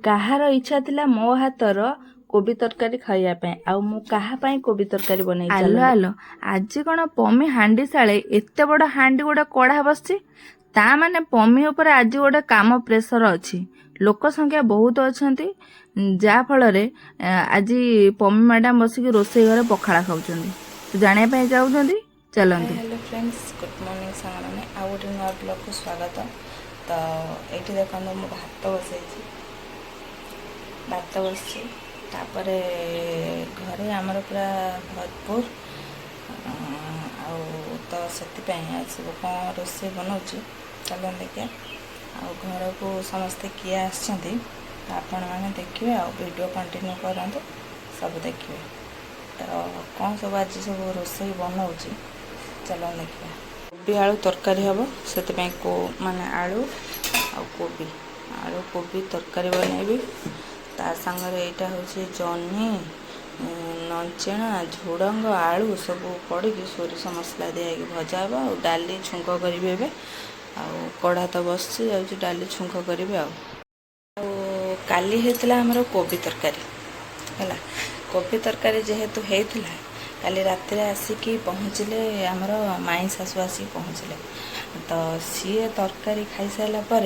କାହାର ଇଚ୍ଛା ଥିଲା ମୋ ହାତର କୋବି ତରକାରୀ ଖାଇବା ପାଇଁ, ଆଉ ମୁଁ କାହା ପାଇଁ କୋବି ତରକାରୀ ବନେଇଛି। ଆଲୋ ଆଲୋ, ଆଜି କ'ଣ ପମି ହାଣ୍ଡି ଶାଳେ ଏତେ ବଡ଼ ହାଣ୍ଡି ଗୋଟେ କଢ଼ା ବସିଛି। ତା ମାନେ ପମି ଉପରେ ଆଜି ଗୋଟେ କାମ ପ୍ରେସର ଅଛି। ଲୋକ ସଂଖ୍ୟା ବହୁତ ଅଛନ୍ତି, ଯାହାଫଳରେ ଆଜି ପମି ମ୍ୟାଡ଼ାମ ବସିକି ରୋଷେଇ ଘରେ ପଖାଳ ଖାଉଛନ୍ତି। ତ ଜାଣିବା ପାଇଁ ଯାଉଛନ୍ତି, ଚାଲନ୍ତୁ। हेलो फ्रेंड्स, गुड मॉर्निंग सामने आउ गोटे नुआ ब्लॉग को स्वागत। तो ये देखो मु भात बसई तापर घरे आमर पूरा भरपूर आउ तो से आज कौन रोसे बनाऊँ चल देखिए। आ घर को समस्ते किए आसछंती आपण मैंने देखिए आ वीडियो कंटिन्यू करंतु सब देखिए। तो कौन सब आज सब रोसे बनाऊँ चलो देखिए। कोबी आलू तरकारी हम से को माने आलू आ कोबी आलू कोबी तरकारी बनैबी। ता संगे यहाँ हूँ जह्नी नंचेणा झुड़ंग आलू सब पड़ी सोरिष मसला दिया भजा हे और डाली छुंक करी कढ़ा तो बस जाऊँ डाली छुंक करी काली होता आमर कोबी तरकारी है। कोबी तरकारी जेहेतु होता काली रात आसिकी पहुँचले आमर माई शाशु आसिक पहुँचले। तो सी तरकारी खाई सारापर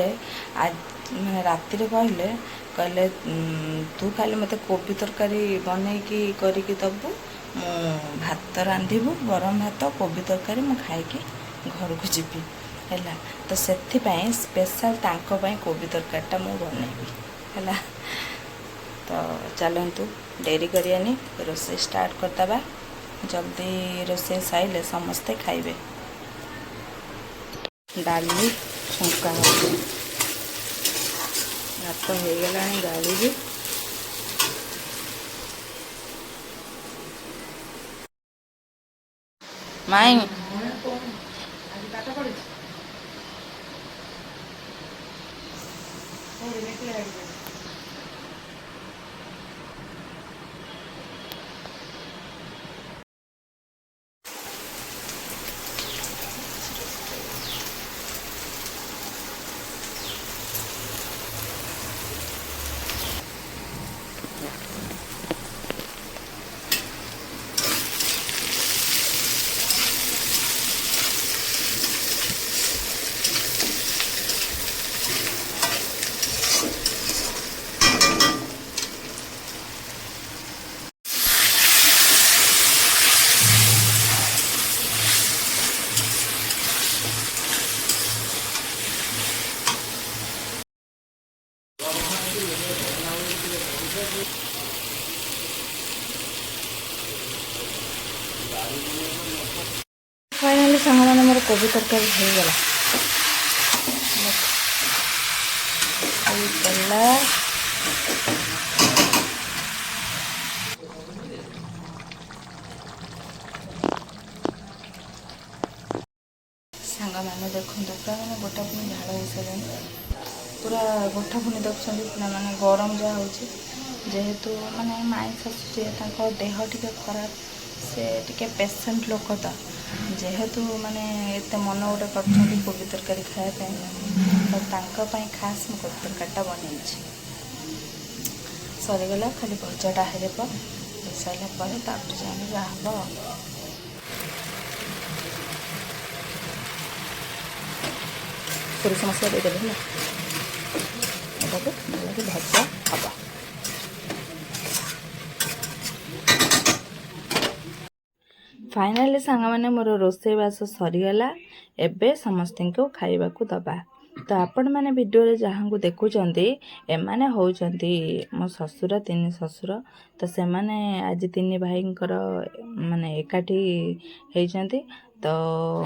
आज मैंने राति कहले कहले तू खाली मत कोबी तरकारी बनईकी करके दबु मु भात रांधिबु गरम भात कोबी तरकारी मु खाइकी घर को जीवी है। तो से स्पेशल तांको पाई कोबी तरकारीटा मु बनईबी है। तो चलतु डेरी करियानी रोसे स्टार्ट करदबा जल्दी रोसे साइले समस्ते खाइबे। डाली छुंका भात हो गला गाड़ी भी माई फाइनाली सांग मैंने मोर कोबी तरकारी हो गला सांग मैंने देखो पूरा मैंने गोटा पुणी झाड़ हो सारे पूरा गोटा पुणी देखुं पूरा मैंने गरम जहाँ हो जेहेतु माने माई शाशु देह टी खराब से टी पेसेंट लोक तो जेहेतु माने एत मन गोटे कर कोबी तरकारी खायापी तो खास मु कोबी तरकारीटा बनई सरीगला खाली भजाटा हो सारापर जाने जहाँ हम सोरिष मसला देदेवे है भजा हम। फाइनाली सांग मैंने मोर रोसईवास सरीगला एबे समस्त को खाइबा को दबा। तो आपण मैंने वीडियो जहाँ को देखुंत एमाने होउचंती मो ससुर तीन ससुर। तो से माने आज तीन भाई माने एकाठी होइचंती। तो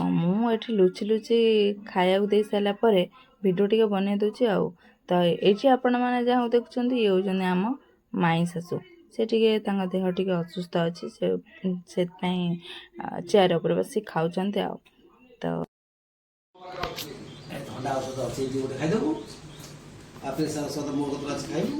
मु एठी लुचि लुचि खाया दे सारा पर वीडियो टी बनै दूची आउ। तो ये आपण मैंने जहाँ देखुंत ये होउचंती आम माई शाशु से देह टी असुस्थ अच्छी से चेयर उपर बस खाऊंट आ। तो ठंडा औषध अच्छे गोटे खाईदेबू आप मोर कतरा खाइबू